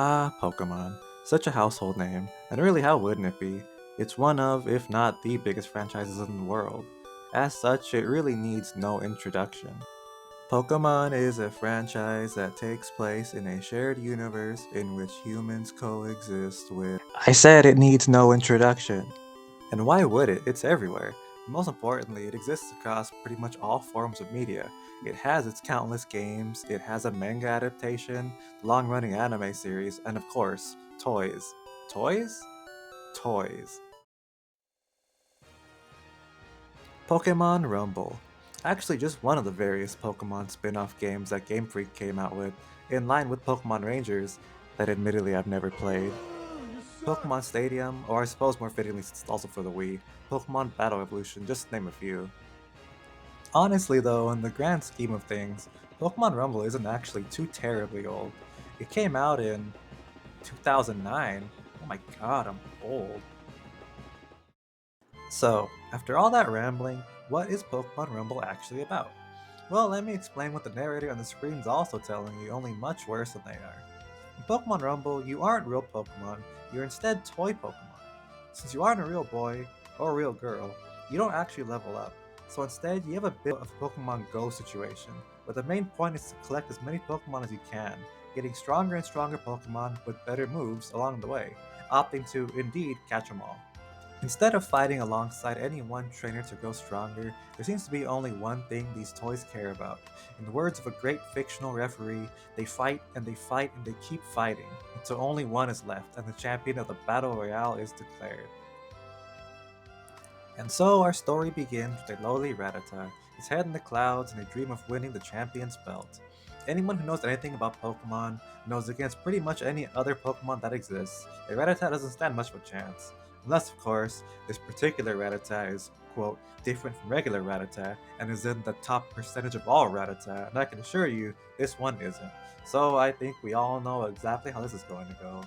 Ah, Pokemon. Such a household name, and really how wouldn't it be? It's one of, if not the biggest franchises in the world. As such, it really needs no introduction. Pokemon is a franchise that takes place in a shared universe in which humans coexist with. I said it needs no introduction. And why would it? It's everywhere. And most importantly, it exists across pretty much all forms of media. It has its countless games, it has a manga adaptation, long running anime series, and of course, toys. Toys? Toys. Pokémon Rumble. Actually, just one of the various Pokemon spin off games that Game Freak came out with, in line with Pokemon Rangers, that admittedly I've never played. Pokemon Stadium, or I suppose more fittingly since it's also for the Wii, Pokemon Battle Evolution, just to name a few. Honestly though, in the grand scheme of things, Pokemon Rumble isn't actually too terribly old. It came out in 2009. Oh my god, I'm old. So, after all that rambling, what is Pokemon Rumble actually about? Well, let me explain what the narrator on the screen is also telling you, only much worse than they are. In Pokemon Rumble, you aren't real Pokemon, you're instead toy Pokemon. Since you aren't a real boy or a real girl, you don't actually level up. So instead, you have a bit of a Pokemon Go situation, where the main point is to collect as many Pokemon as you can, getting stronger and stronger Pokemon with better moves along the way, opting to indeed catch them all. Instead of fighting alongside any one trainer to grow stronger, there seems to be only one thing these toys care about. In the words of a great fictional referee, they fight and they fight and they keep fighting until only one is left and the champion of the Battle Royale is declared. And so our story begins with a lowly Rattata, his head in the clouds and a dream of winning the champion's belt. Anyone who knows anything about Pokemon knows against pretty much any other Pokemon that exists, a Rattata doesn't stand much of a chance. Unless, of course, this particular Rattata is, quote, different from regular Rattata and is in the top percentage of all Rattata, and I can assure you, this one isn't. So I think we all know exactly how this is going to go.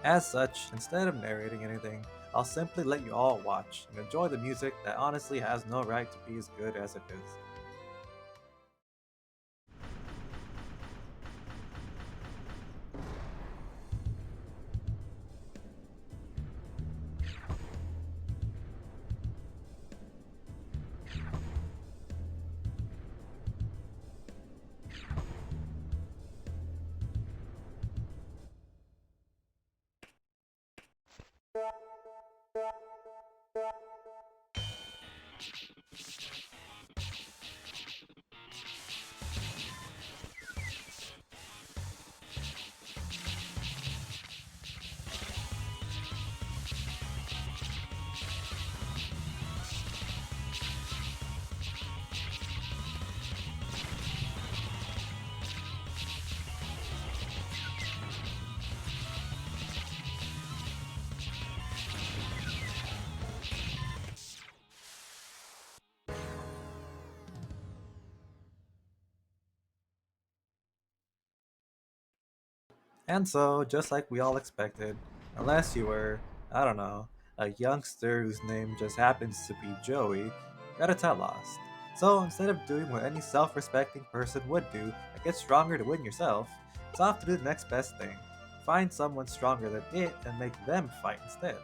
As such, instead of narrating anything, I'll simply let you all watch and enjoy the music that honestly has no right to be as good as it is. And so, just like we all expected, unless you were, I don't know, a youngster whose name just happens to be Joey, Rattata lost. So instead of doing what any self-respecting person would do and get stronger to win yourself, it's off to do the next best thing. Find someone stronger than it and make them fight instead.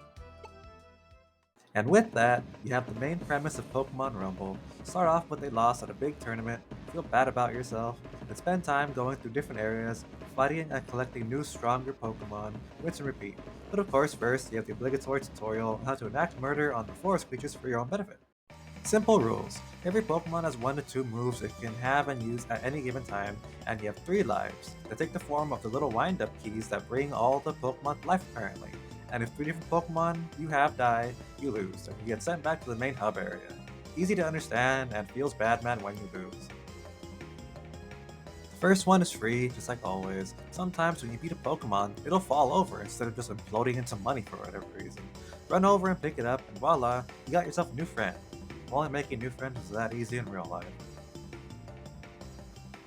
And with that, you have the main premise of Pokemon Rumble. Start off with a loss at a big tournament, feel bad about yourself, and spend time going through different areas, fighting and collecting new stronger Pokemon, rinse and repeat. But of course first, you have the obligatory tutorial on how to enact murder on the forest creatures for your own benefit. Simple rules. Every Pokemon has 1 to 2 moves it can have and use at any given time, and you have 3 lives that take the form of the little wind-up keys that bring all the Pokemon to life apparently. And if 3 different Pokemon you have die, you lose, and you get sent back to the main hub area. Easy to understand and feels bad man when you lose. The first one is free, just like always. Sometimes when you beat a Pokemon, it'll fall over instead of just imploding into money for whatever reason. Run over and pick it up, and voila, you got yourself a new friend. Only making new friends is that easy in real life.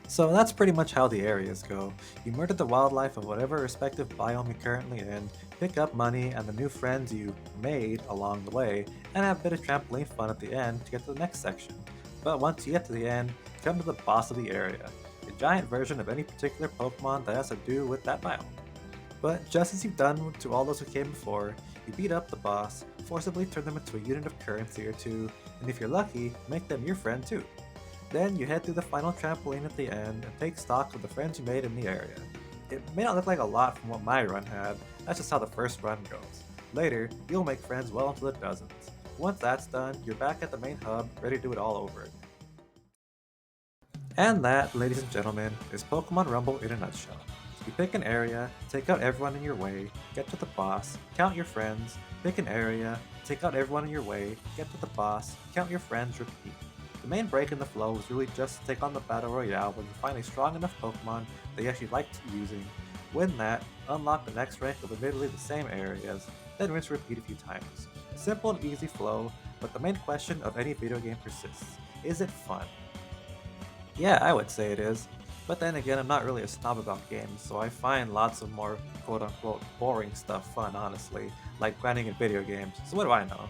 So that's pretty much how the areas go. You murder the wildlife of whatever respective biome you're currently in, pick up money and the new friends you made along the way, and have a bit of trampoline fun at the end to get to the next section. But once you get to the end, come to the boss of the area, a giant version of any particular Pokemon that has to do with that biome. But just as you've done to all those who came before, you beat up the boss, forcibly turn them into a unit of currency or two, and if you're lucky, make them your friend too. Then you head through the final trampoline at the end and take stock of the friends you made in the area. It may not look like a lot from what my run had, that's just how the first run goes. Later, you'll make friends well into the dozens. Once that's done, you're back at the main hub, ready to do it all over again. And that, ladies and gentlemen, is Pokemon Rumble in a nutshell. You pick an area, take out everyone in your way, get to the boss, count your friends, pick an area, take out everyone in your way, get to the boss, count your friends, repeat. The main break in the flow is really just to take on the Battle Royale when you find a strong enough Pokemon that you actually like using, win that, unlock the next rank of admittedly the same areas, then rinse repeat a few times. A simple and easy flow, but the main question of any video game persists. Is it fun? Yeah, I would say it is. But then again, I'm not really a snob about games, so I find lots of more quote-unquote boring stuff fun, honestly, like grinding in video games, so what do I know?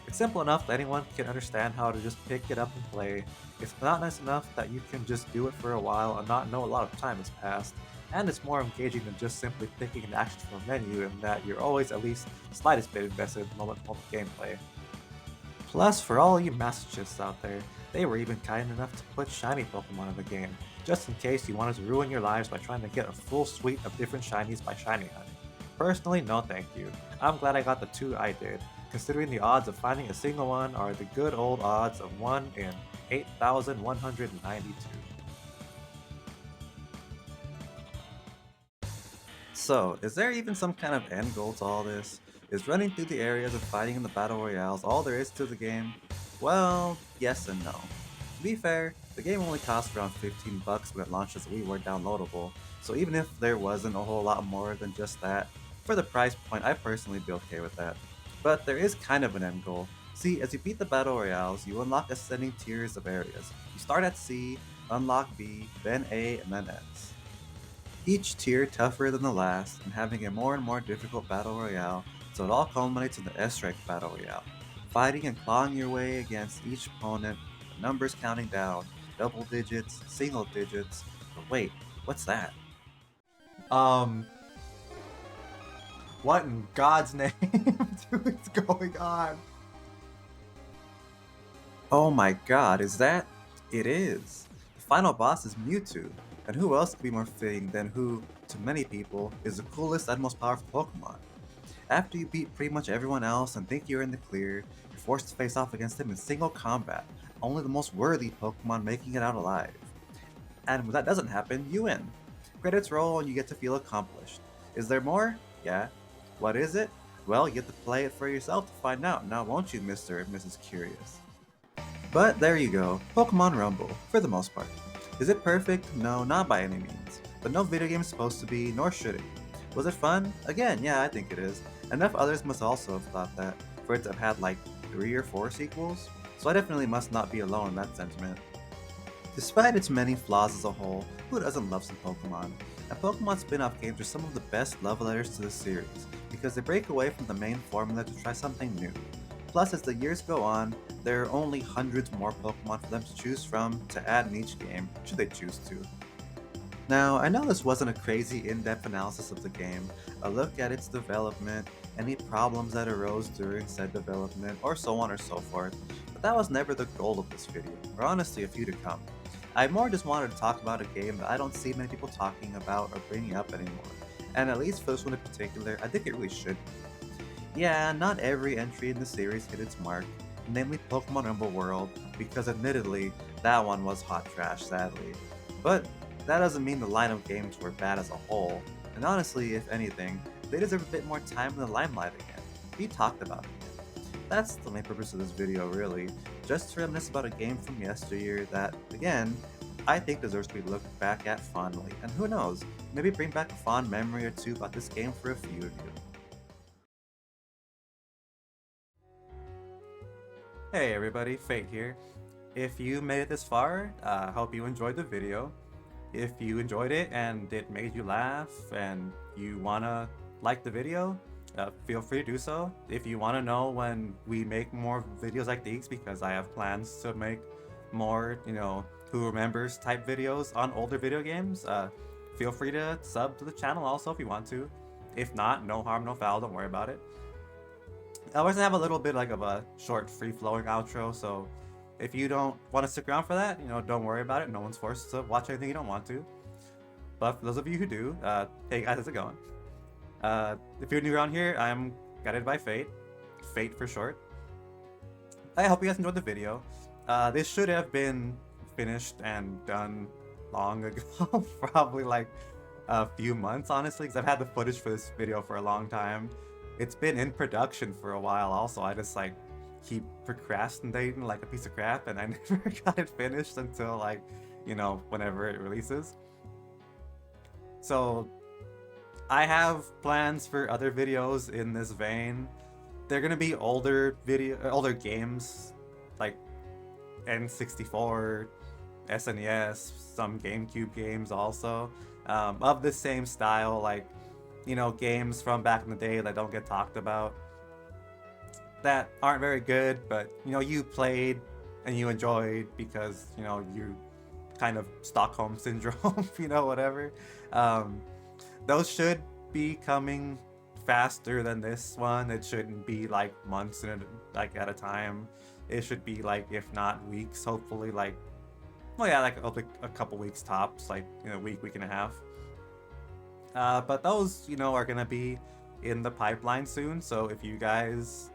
It's simple enough that anyone can understand how to just pick it up and play. It's monotonous enough that you can just do it for a while and not know a lot of time has passed. And it's more engaging than just simply picking an action from a menu in that you're always at least slightest bit invested in moment-to-moment gameplay. Plus, for all you masochists out there, they were even kind enough to put shiny Pokemon in the game, just in case you wanted to ruin your lives by trying to get a full suite of different shinies by shiny hunting. Personally, no thank you. I'm glad I got the two I did, considering the odds of finding a single one are the good old odds of 1 in 8,192. So, is there even some kind of end goal to all this? Is running through the areas and fighting in the battle royales all there is to the game? Well, yes and no. To be fair, the game only cost around $15 when it launched as a WiiWare downloadable, so even if there wasn't a whole lot more than just that, for the price point I'd personally be okay with that. But there is kind of an end goal. See, as you beat the battle royales, you unlock ascending tiers of areas. You start at C, unlock B, then A, and then S. Each tier tougher than the last, and having a more and more difficult battle royale, so it all culminates in the S-rank battle royale. Fighting and clawing your way against each opponent, the numbers counting down, double digits, single digits, but wait, what's that? Um, what in God's name is going on? Oh my god, is that? It is. The final boss is Mewtwo, and who else could be more fitting than who, to many people, is the coolest and most powerful Pokemon? After you beat pretty much everyone else and think you're in the clear, you're forced to face off against him in single combat, only the most worthy Pokemon making it out alive. And when that doesn't happen, you win. Credits roll and you get to feel accomplished. Is there more? Yeah. What is it? Well, you get to play it for yourself to find out, now won't you, Mr. and Mrs. Curious? But there you go, Pokemon Rumble, for the most part. Is it perfect? No, not by any means. But no video game is supposed to be, nor should it. Was it fun? Again, yeah, I think it is. Enough others must also have thought that, for it to have had like 3 or 4 sequels, so I definitely must not be alone in that sentiment. Despite its many flaws as a whole, who doesn't love some Pokemon? And Pokemon spin-off games are some of the best love letters to the series, because they break away from the main formula to try something new. Plus, as the years go on, there are only hundreds more Pokemon for them to choose from to add in each game, should they choose to. Now, I know this wasn't a crazy in-depth analysis of the game, a look at its development, any problems that arose during said development, or so on or so forth, but that was never the goal of this video, or honestly a few to come. I more just wanted to talk about a game that I don't see many people talking about or bringing up anymore, and at least for this one in particular, I think it really should be. Yeah, not every entry in the series hit its mark, namely Pokemon Rumble World, because admittedly, that one was hot trash sadly. But that doesn't mean the line of games were bad as a whole, and honestly, if anything, they deserve a bit more time in the limelight again. Be talked about again. That's the main purpose of this video really, just to reminisce about a game from yesteryear that, again, I think deserves to be looked back at fondly, and who knows, maybe bring back a fond memory or two about this game for a few of you. Hey everybody, Fate here. If you made it this far, I hope you enjoyed the video. If you enjoyed it and it made you laugh and you wanna like the video, feel free to do so. If you wanna know when we make more videos like these, because I have plans to make more, who remembers type videos on older video games, feel free to sub to the channel also if you want to. If not, no harm, no foul, don't worry about it. I always have a little bit like of a short, free-flowing outro, so if you don't want to stick around for that, don't worry about it. No one's forced to watch anything you don't want to. But for those of you who do, hey guys, how's it going? If you're new around here, I'm guided by Fate. Fate for short. I hope you guys enjoyed the video. This should have been finished and done long ago, probably like a few months, honestly, because I've had the footage for this video for a long time. It's been in production for a while also. I just like keep procrastinating like a piece of crap, and I never got it finished until like, whenever it releases. So I have plans for other videos in this vein. They're gonna be older games, like N64, SNES, some GameCube games also, of the same style, like, games from back in the day that don't get talked about, that aren't very good, but, you played and you enjoyed because, you kind of Stockholm Syndrome, whatever. Those should be coming faster than this one. It shouldn't be like months at a time. It should be like, if not weeks, hopefully like, well, yeah, like a couple weeks tops, like week and a half. But those are gonna be in the pipeline soon. So if you guys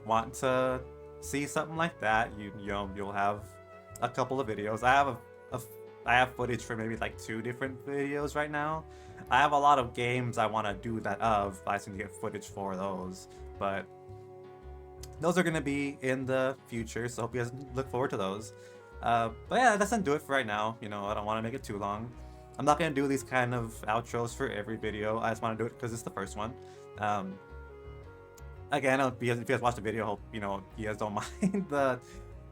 want to see something like that, you'll have a couple of videos. I have footage for maybe like 2 different videos right now. I have a lot of games I want to do that of. I just need to get footage for those, but those are going to be in the future, so hope you guys look forward to those. But yeah, that's gonna do it for right now. I don't want to make it too long. I'm not going to do these kind of outros for every video. I just want to do it because it's the first one. Again, if you guys watch the video, hope you guys don't mind the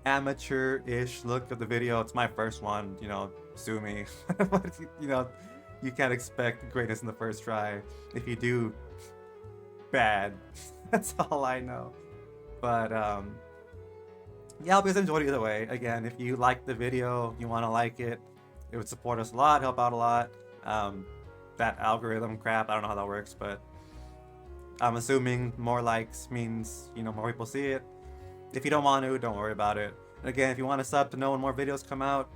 amateur-ish look of the video. It's my first one, sue me. But you can't expect greatness in the first try. If you do, bad. That's all I know. But yeah, I hope you guys enjoyed it either way. Again, if you like the video, you want to like it, it would support us a lot, help out a lot. That algorithm crap, I don't know how that works, but I'm assuming more likes means, more people see it. If you don't want to, don't worry about it. And again, if you want to sub to know when more videos come out,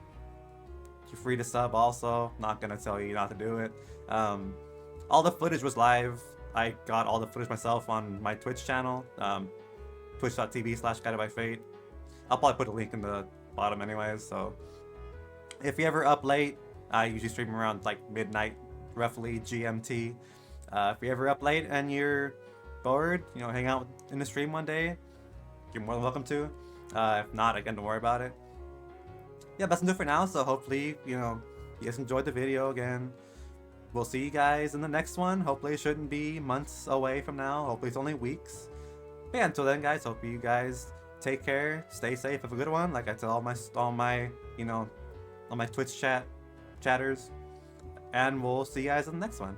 you're free to sub also. Not gonna tell you not to do it. All the footage was live. I got all the footage myself on my Twitch channel, twitch.tv/guidedbyfate. I'll probably put a link in the bottom anyways, so if you ever up late, I usually stream around like midnight, roughly GMT. If you're ever up late and you're bored, hang out in the stream one day, you're more than welcome to. If not, again, don't worry about it. Yeah, that's enough for now, so hopefully, you guys enjoyed the video again. We'll see you guys in the next one. Hopefully it shouldn't be months away from now. Hopefully it's only weeks. But yeah, until then, guys, hope you guys take care, stay safe, have a good one. Like I tell all my Twitch chatters. And we'll see you guys in the next one.